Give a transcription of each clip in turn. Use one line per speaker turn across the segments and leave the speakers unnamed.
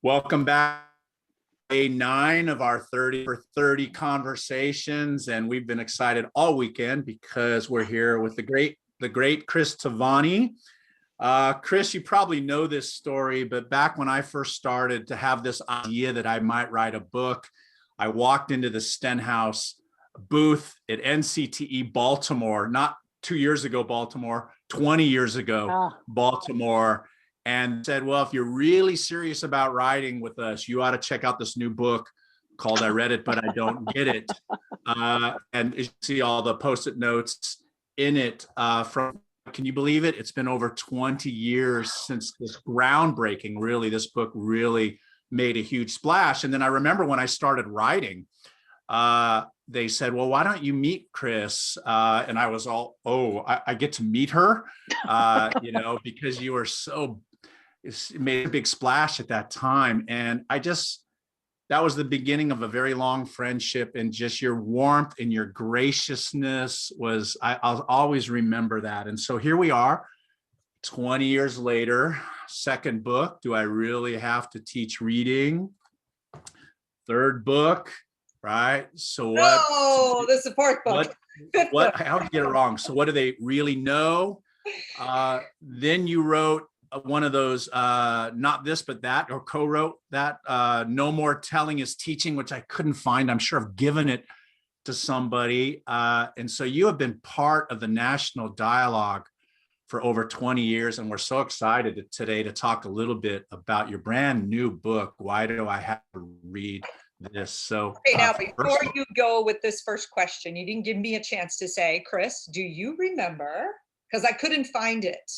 Welcome back. Day 9 of our 30 for 30 conversations, and we've been excited all weekend because we're here with the great Cris Tovani. Cris, you probably know this story, but back when I first started to have this idea that I might write a book, I walked into the Stenhouse booth at NCTE Baltimore, not 2 years ago, Baltimore, 20 years ago, Baltimore, and said, well, if you're really serious about writing with us, you ought to check out this new book called I Read It, But I Don't Get It. And you see all the Post-it notes in it from, can you believe it? It's been over 20 years since this groundbreaking, really, this book really made a huge splash. And then I remember when I started writing, they said, well, why don't you meet Cris? And I was all, I get to meet her, because you were so, it made a big splash at that time. And that was the beginning of a very long friendship, and just your warmth and your graciousness I'll always remember that. And so here we are 20 years later, second book. Do I really have to teach reading? Third book, right? So what?
Oh, this is the fourth book.
How did you get it wrong? So what do they really know? Then you wrote one of those, not this, but that, or co-wrote that, No More Telling is Teaching, which I couldn't find. I'm sure I've given it to somebody. And so you have been part of the national dialogue for over 20 years. And we're so excited today to talk a little bit about your brand new book, Why Do I Have to Read This? So
okay, now before you go with this first question, you didn't give me a chance to say, Cris, do you remember? Because I couldn't find it.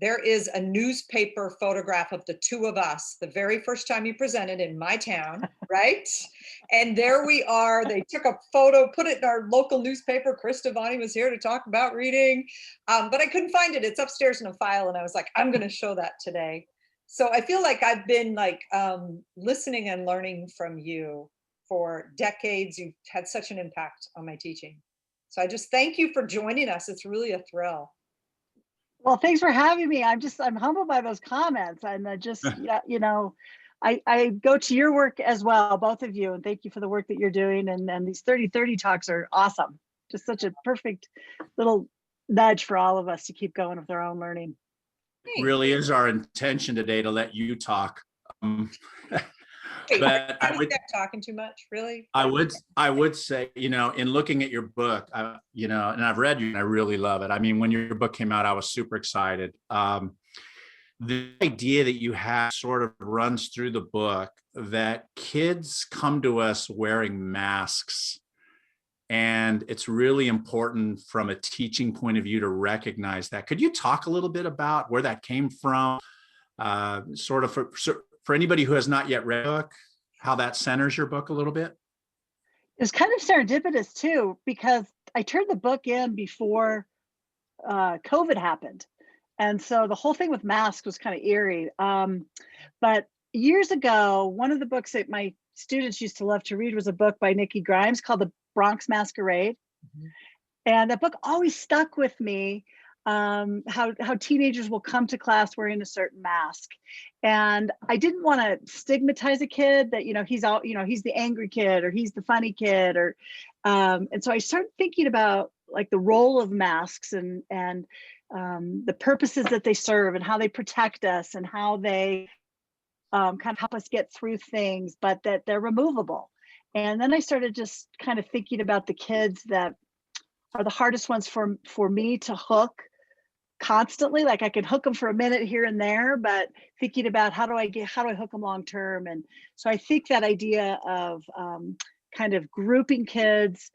There is a newspaper photograph of the two of us, the very first time you presented in my town, right? And there we are. They took a photo, put it in our local newspaper. Cris Tovani was here to talk about reading, but I couldn't find it. It's upstairs in a file, and I was like, I'm going to show that today. So I feel like I've been listening and learning from you for decades. You've had such an impact on my teaching. So I just thank you for joining us. It's really a thrill.
Well, thanks for having me. I'm humbled by those comments. And I go to your work as well, both of you, and thank you for the work that you're doing. And these 30-30 talks are awesome. Just such a perfect little nudge for all of us to keep going with our own learning.
It really is our intention today to let you talk.
But I would talking too much, really.
I would say, in looking at your book, and I've read you, and I really love it. I mean, when your book came out, I was super excited. The idea that you have sort of runs through the book that kids come to us wearing masks. And it's really important from a teaching point of view to recognize that. Could you talk a little bit about where that came from? Sort of for anybody who has not yet read the book, how that centers your book a little bit?
It's kind of serendipitous too, because I turned the book in before COVID happened. And so the whole thing with masks was kind of eerie. But years ago, one of the books that my students used to love to read was a book by Nikki Grimes called The Bronx Masquerade. Mm-hmm. And that book always stuck with me. How teenagers will come to class wearing a certain mask. And I didn't want to stigmatize a kid that, he's the angry kid or he's the funny kid and so I started thinking about like the role of masks and the purposes that they serve and how they protect us and how they kind of help us get through things, but that they're removable. And then I started just kind of thinking about the kids that are the hardest ones for me to hook constantly. Like I could hook them for a minute here and there, but thinking about how do I hook them long term? And so I think that idea of kind of grouping kids,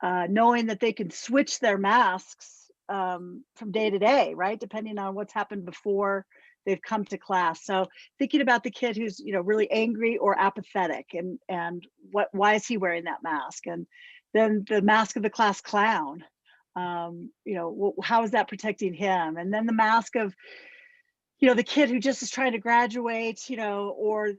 knowing that they can switch their masks from day to day, right? Depending on what's happened before they've come to class. So thinking about the kid who's, really angry or apathetic and why is he wearing that mask? And then the mask of the class clown. How is that protecting him? And then the mask of, the kid who just is trying to graduate, or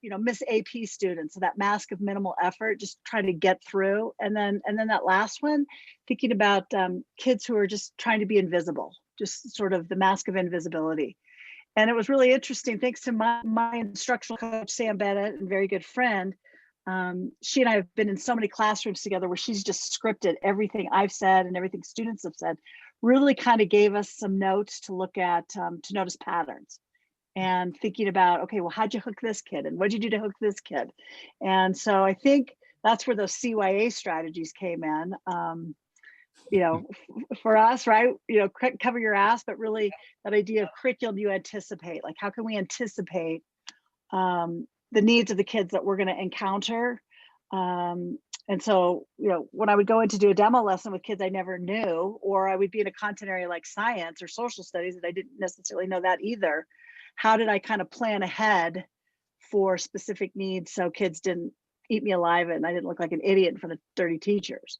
Miss AP students, so that mask of minimal effort, just trying to get through. And then that last one, thinking about kids who are just trying to be invisible, just sort of the mask of invisibility. And it was really interesting, thanks to my instructional coach, Sam Bennett, and very good friend. She and I have been in so many classrooms together where she's just scripted everything I've said and everything students have said, really kind of gave us some notes to look at, to notice patterns and thinking about, okay, well, how'd you hook this kid? And what'd you do to hook this kid? And so I think that's where those CYA strategies came in. You know, for us, right? You know, cover your ass, but really that idea of curriculum you anticipate, like how can we anticipate the needs of the kids that we're going to encounter? And so, you know, when I would go in to do a demo lesson with kids I never knew, or I would be in a content area like science or social studies that I didn't necessarily know that either, how did I kind of plan ahead for specific needs so kids didn't eat me alive and I didn't look like an idiot in front of 30 teachers?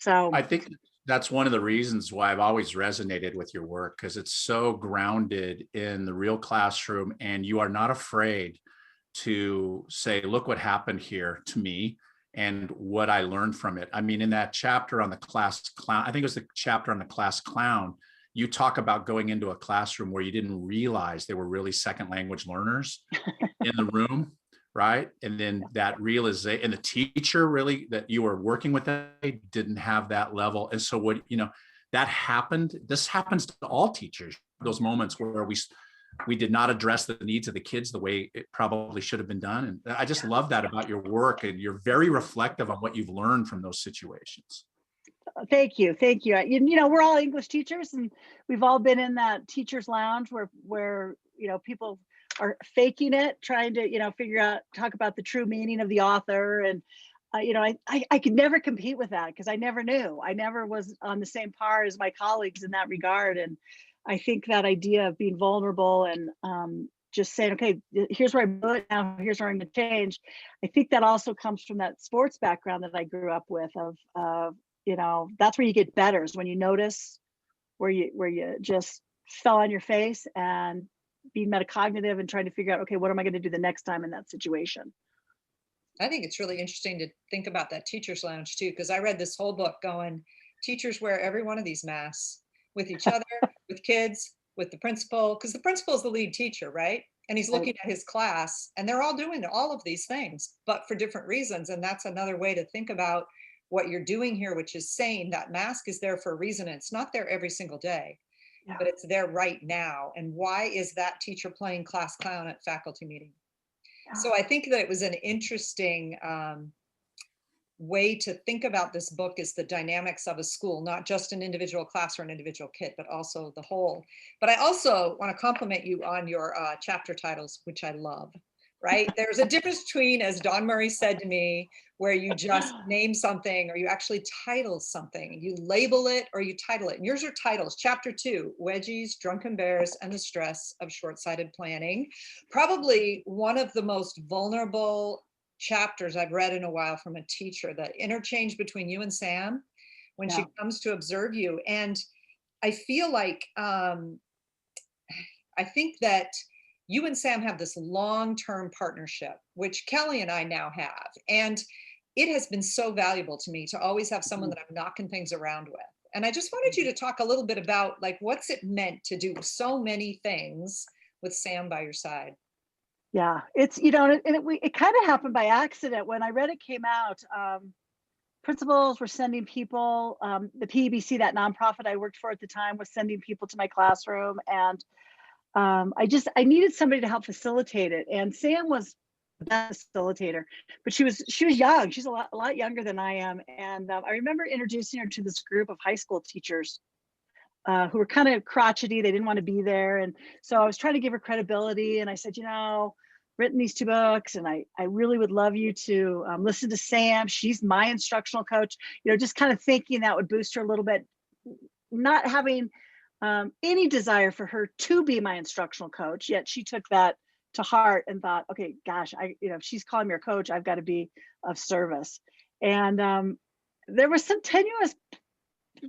So
I think that's one of the reasons why I've always resonated with your work, because it's so grounded in the real classroom, and you are not afraid to say, look what happened here to me and what I learned from it. I mean, in that chapter on the class clown, I think it was the chapter on the class clown, you talk about going into a classroom where you didn't realize they were really second language learners in the room. Right. And then that realization, and the teacher really that you were working with, they didn't have that level. And so what, you know, that happened, this happens to all teachers, those moments where we did not address the needs of the kids the way it probably should have been done. And I just love that about your work, and you're very reflective on what you've learned from those situations.
Thank you. Thank you. You know, we're all English teachers, and we've all been in that teacher's lounge where, you know, people are faking it, trying to, you know, talk about the true meaning of the author. And, you know, I could never compete with that because I never knew. I never was on the same par as my colleagues in that regard. And I think that idea of being vulnerable and just saying, okay, here's where I'm good now, here's where I'm going to change. I think that also comes from that sports background that I grew up with of you know, that's where you get better, is when you notice where you just fell on your face and being metacognitive and trying to figure out, okay, what am I going to do the next time in that situation?
I think it's really interesting to think about that teacher's lounge too, because I read this whole book going, teachers wear every one of these masks with each other, with kids, with the principal, because the principal is the lead teacher, right? And he's looking at his class, and they're all doing all of these things, but for different reasons. And that's another way to think about what you're doing here, which is saying that mask is there for a reason. And it's not there every single day, but it's there right now. And why is that teacher playing class clown at faculty meeting? So I think that it was an interesting way to think about this book, is the dynamics of a school, not just an individual class or an individual kid, but also the whole. But I also want to compliment you on your chapter titles, which I love, right? There's a difference between, as Don Murray said to me, where you just name something or you actually title something. You label it or you title it. And yours are titles. Chapter 2, Wedgies, Drunken Bears, and the Stress of Short-Sighted Planning. Probably one of the most vulnerable chapters I've read in a while from a teacher, the interchange between you and Sam when she comes to observe you. And I feel like, I think that you and Sam have this long-term partnership, which Kelly and I now have. And it has been so valuable to me to always have someone that I'm knocking things around with. And I just wanted you to talk a little bit about, like, what's it meant to do so many things with Sam by your side?
Yeah, it's, you know, and it kind of happened by accident. When I read it came out, principals were sending people, the PEBC, that nonprofit I worked for at the time, was sending people to my classroom. And I needed somebody to help facilitate it. And Sam was the best facilitator, but she was young. She's a lot younger than I am. And I remember introducing her to this group of high school teachers who were kind of crotchety. They didn't want to be there. And so I was trying to give her credibility. And I said, you know, written these 2 books, and I really would love you to listen to Sam. She's my instructional coach. You know, just kind of thinking that would boost her a little bit, not having any desire for her to be my instructional coach. Yet she took that to heart and thought, okay, gosh, you know, if she's calling me her coach, I've got to be of service. And there were some tenuous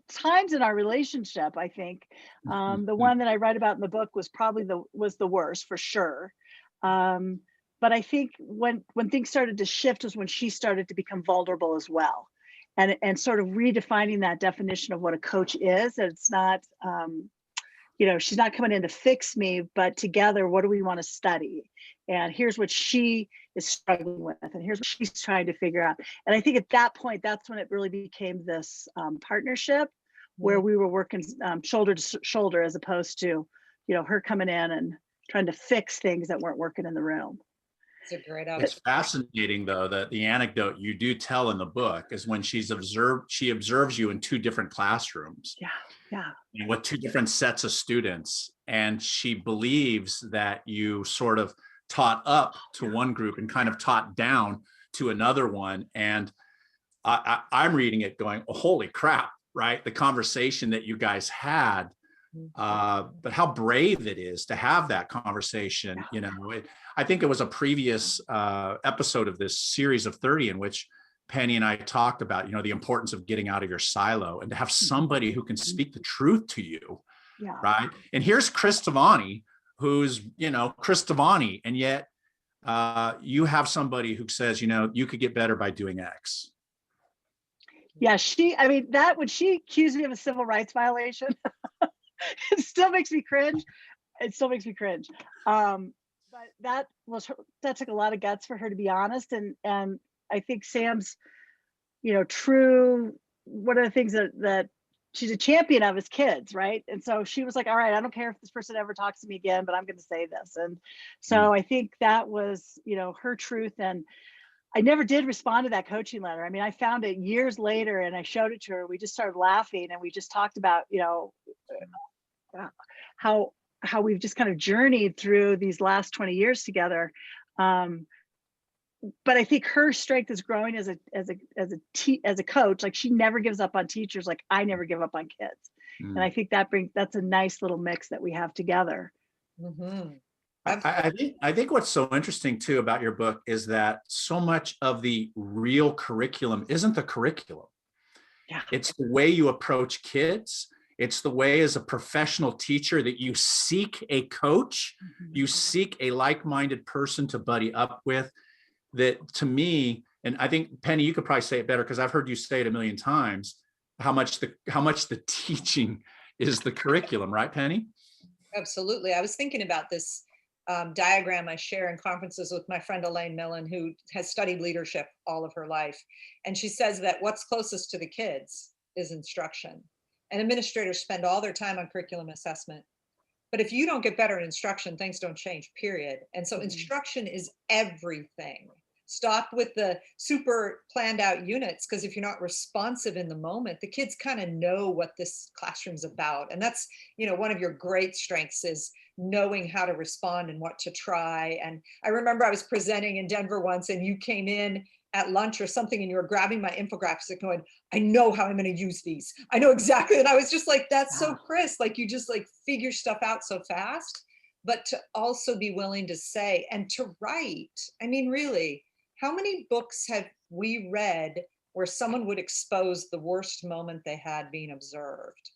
times in our relationship. I think the one that I write about in the book was probably the worst, for sure. But I think when things started to shift was when she started to become vulnerable as well, and sort of redefining that definition of what a coach is. It's not she's not coming in to fix me, but together, what do we want to study? And here's what she is struggling with, and here's what she's trying to figure out. And I think at that point, that's when it really became this partnership where we were working shoulder to shoulder, as opposed to, her coming in and trying to fix things that weren't working in the room.
It's a great outfit.
It's fascinating, though, that the anecdote you do tell in the book is when she observes you in two different classrooms.
Yeah.
With two different sets of students. And she believes that you sort of taught up to one group and kind of taught down to another one. And I'm reading it going, oh, holy crap, right? The conversation that you guys had. But how brave it is to have that conversation. I think it was a previous episode of this series of 30 in which Penny and I talked about, the importance of getting out of your silo and to have somebody who can speak the truth to you.
Yeah.
Right. And here's Cris Tovani, who's, Cris Tovani. And yet you have somebody who says, you could get better by doing X.
Yeah. When she accused me of a civil rights violation, it still makes me cringe. But that took a lot of guts for her, to be honest. And I think Sam's, true, one of the things that she's a champion of is kids, right? And so she was like, all right, I don't care if this person ever talks to me again, but I'm going to say this. And so I think that was, her truth. And I never did respond to that coaching letter. I found it years later and I showed it to her. We just started laughing and we just talked about, how we've just kind of journeyed through these last 20 years together. But I think her strength is growing as a coach. Like, she never gives up on teachers. Like, I never give up on kids. And I think that's a nice little mix that we have together.
Mm-hmm.
I think what's so interesting too about your book is that so much of the real curriculum isn't the curriculum.
Yeah.
It's the way you approach kids. It's the way, as a professional teacher, that you seek a coach, you seek a like-minded person to buddy up with. That, to me, and I think, Penny, you could probably say it better because I've heard you say it a million times, how much the teaching is the curriculum, right, Penny?
Absolutely. I was thinking about this diagram I share in conferences with my friend Elaine Millen, who has studied leadership all of her life. And she says that what's closest to the kids is instruction. And administrators spend all their time on curriculum assessment. But if you don't get better at instruction, things don't change, period. And so instruction is everything. Stop with the super planned out units, because if you're not responsive in the moment, the kids kind of know what this classroom's about. And that's, one of your great strengths is knowing how to respond and what to try. And I remember I was presenting in Denver once and you came in at lunch or something and you were grabbing my infographics and going, I know how I'm going to use these. I know exactly. And I was just like, that's so Cris. Like, you just figure stuff out so fast, but to also be willing to say and to write. Really, how many books have we read where someone would expose the worst moment they had being observed?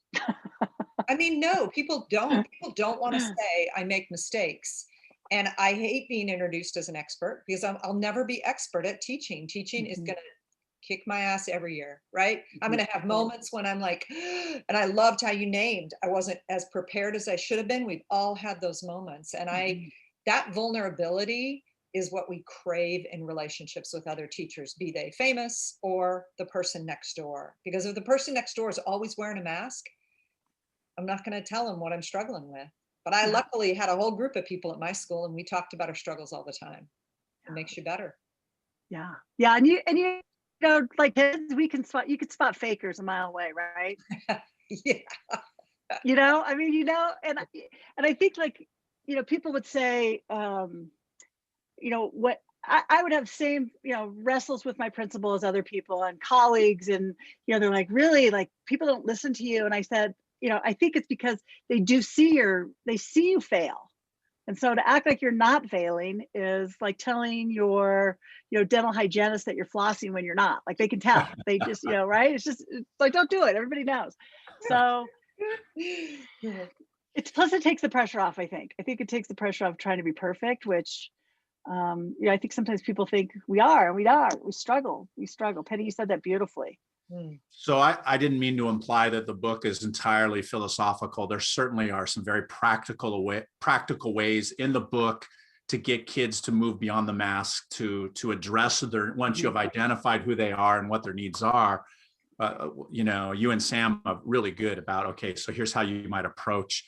No, people don't. People don't want to say, I make mistakes. And I hate being introduced as an expert because I'll never be expert at teaching. Teaching is going to kick my ass every year, right? I'm going to have moments when I'm like, and I loved how you named, I wasn't as prepared as I should have been. We've all had those moments. And that vulnerability is what we crave in relationships with other teachers, be they famous or the person next door. Because if the person next door is always wearing a mask, I'm not going to tell them what I'm struggling with. But I luckily had a whole group of people at my school and we talked about our struggles all the time. It makes you better.
Yeah. Yeah. And you like kids, you can spot fakers a mile away, right?
Yeah.
And I think people would say, what I would have same, wrestles with my principal as other people and colleagues. And, they're like, really, like, people don't listen to you. And I said, I think it's because they see you fail. And so to act like you're not failing is like telling your, dental hygienist that you're flossing when you're not. Like, they can tell. They just, right? It's like, don't do it. Everybody knows. So plus it takes the pressure off, I think. I think it takes the pressure off trying to be perfect, which, I think sometimes people think we are, and we are. We struggle. Penny, you said that beautifully.
Mm.
So I didn't mean to imply that the book is entirely philosophical. There certainly are some very practical ways in the book to get kids to move beyond the mask, to address their, once you have identified who they are and what their needs are. You know, you and Sam are really good about, okay, so here's how you might approach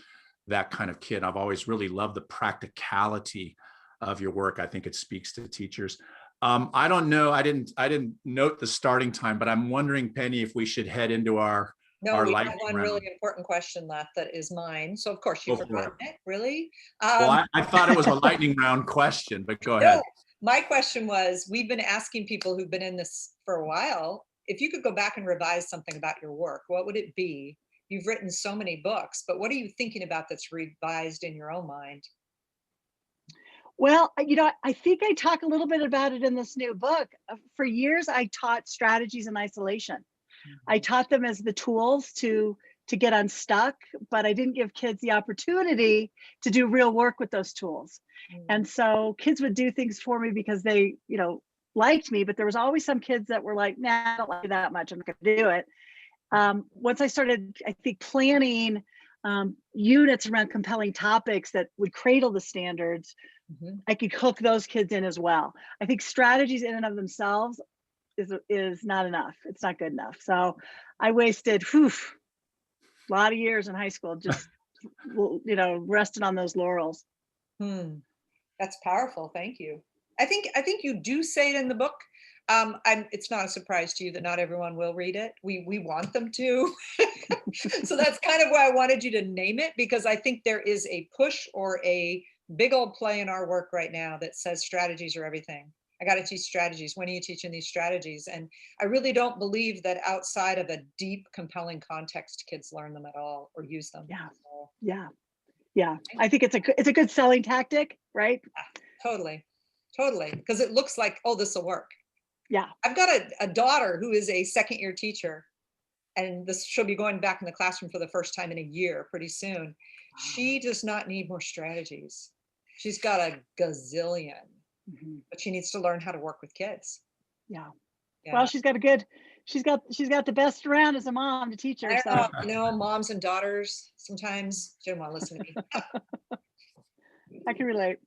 that kind of kid. I've always really loved the practicality of your work. I think it speaks to teachers. I don't know. I didn't note the starting time, but I'm wondering, Penny, if we should head into our
No, we have
lightning
one
round.
really important question left that is mine. So of course you
Go for
forgot it. Really?
Well, I thought it was a lightning round question, but go
No,
ahead.
my question was, we've been asking people who've been in this for a while, if you could go back and revise something about your work, what would it be? You've written so many books, but what are you thinking about that's revised in your own mind?
Well, you know, I think I talk a little bit about it in this new book. For years, I taught strategies in isolation. I taught them as the tools to get unstuck, but I didn't give kids the opportunity to do real work with those tools. And so kids would do things for me because they, you know, liked me, but there was always some kids that were like, nah, I don't like you that much, I'm not gonna do it. Once I started, I think, planning units around compelling topics that would cradle the standards, I could hook those kids in as well. I think strategies in and of themselves is not enough. It's not good enough. So I wasted a lot of years in high school just you know, resting on those laurels.
That's powerful. Thank you. I think you do say it in the book. It's not a surprise to you that not everyone will read it. We want them to. So that's kind of why I wanted you to name it, because I think there is a push or a big old play in our work right now that says strategies are everything. I got to teach strategies. When are you teaching these strategies? And I really don't believe that outside of a deep, compelling context, kids learn them at all or use them.
Yeah.
So,
Yeah. I think it's a good selling tactic, right?
totally. Because it looks like, oh, this will work.
Yeah.
I've got a daughter who is a second-year teacher, and she'll be going back in the classroom for the first time in a year pretty soon. She does not need more strategies. She's got a gazillion, but she needs to learn how to work with kids.
Yeah. Well, she's got the best around as a mom to teach her.
I
So
don't know, you know, moms and daughters, sometimes she don't want to listen to me.
I can relate.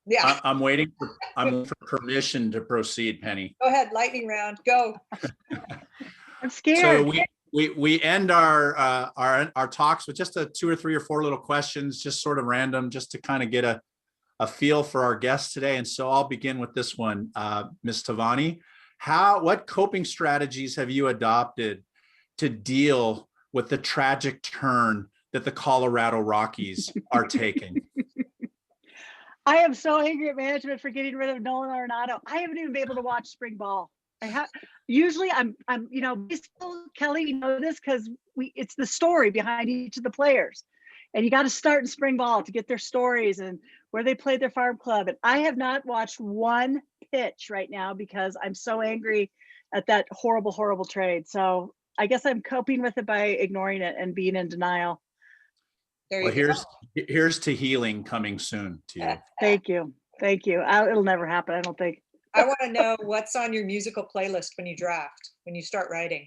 Yeah,
I'm waiting for permission to proceed, Penny.
go ahead, lightning round, go.
I'm scared.
So we end our talks with just 2 or 3 or 4 little questions, just sort of random, just to kind of get a feel for our guests today. And so I'll begin with this one, Ms. Tovani. What coping strategies have you adopted to deal with the tragic turn that the Colorado Rockies are taking?
I am so angry at management for getting rid of Nolan Arenado. I haven't even been able to watch spring ball. Usually I'm you know, baseball, Kelly, you know this, because it's the story behind each of the players. And you got to start in spring ball to get their stories and where they played their farm club. And I have not watched one pitch right now because I'm so angry at that horrible, horrible trade. So I guess I'm coping with it by ignoring it and being in denial.
There
Well,
you go.
here's to healing coming soon to you.
Thank you. It'll never happen, I don't think.
I want to know what's on your musical playlist when you draft, when you start writing.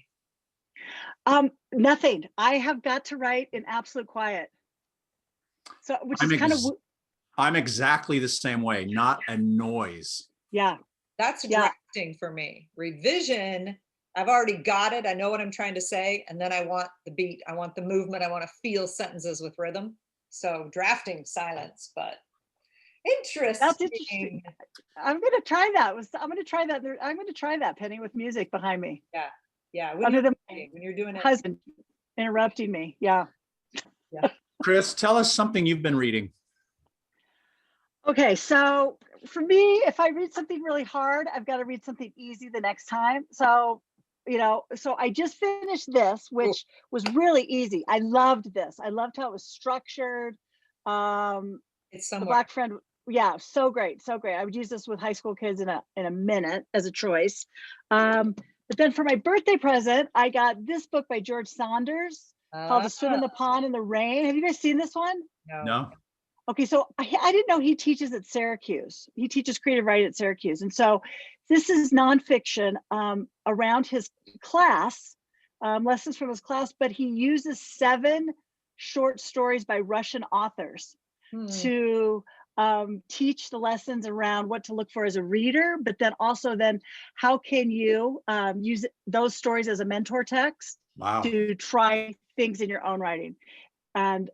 Nothing. I have got to write in absolute quiet. So, which is kind of,
I'm exactly the same way, not a noise.
yeah.
That's drafting for me. Revision, I've already got it. I know what I'm trying to say. And then I want the beat. I want the movement. I want to feel sentences with rhythm. So drafting silence, but interesting.
That's interesting. I'm going to try that. I'm going to try that, Penny, with music behind me.
Yeah.
Other than
when you're doing it.
husband interrupting me. Yeah.
Cris, tell us something you've been reading.
Okay, so for me, if I read something really hard, I've got to read something easy the next time. So, you know, so I just finished this, which was really easy. I loved this. I loved how it was structured.
It's
The Black Friend, yeah, so great, so great. I would use this with high school kids in a minute as a choice. But then for my birthday present, I got this book by George Saunders called "To Swim in the Pond in the Rain." Have you guys seen this one?
No.
Okay, so I didn't know he teaches at Syracuse. He teaches creative writing at Syracuse. And so this is nonfiction around his class lessons from his class, but he uses 7 short stories by Russian authors to teach the lessons around what to look for as a reader, but then also then how can you use those stories as a mentor text to try things in your own writing. And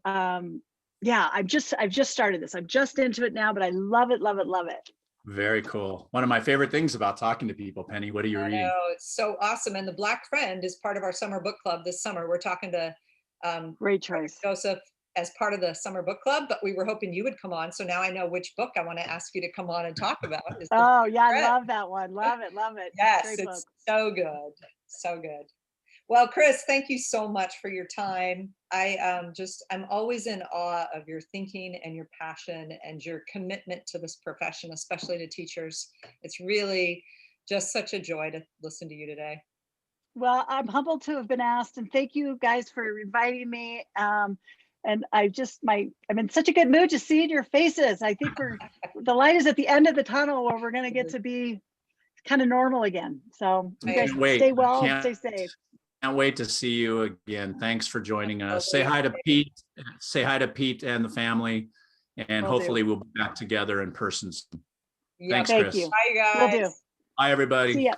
yeah, I've just started this. I'm just into it now, but I love it, love it, love it.
Very cool. One of my favorite things about talking to people. Penny, what are you reading?
Oh, it's so awesome. And the Black Friend is part of our summer book club this summer. We're talking to
Great choice,
Joseph, as part of the summer book club, but we were hoping you would come on. So now I know which book I want to ask you to come on and talk about.
Oh yeah, I love that one. Love it, love it.
Yes, it's so good. So good. Well, Cris, thank you so much for your time. I'm always in awe of your thinking and your passion and your commitment to this profession, especially to teachers. It's really just such a joy to listen to you today.
Well, I'm humbled to have been asked, and thank you guys for inviting me. And I'm in such a good mood to see your faces. I think the light is at the end of the tunnel where we're going to get to be kind of normal again. So you guys stay well and stay safe.
Can't wait to see you again. Thanks for joining us. Say hi to Pete. Say hi to Pete and the family, and hopefully we'll be back together in person soon. Thanks, Cris.
Thank you.
Bye, guys.
Bye, everybody.
See ya.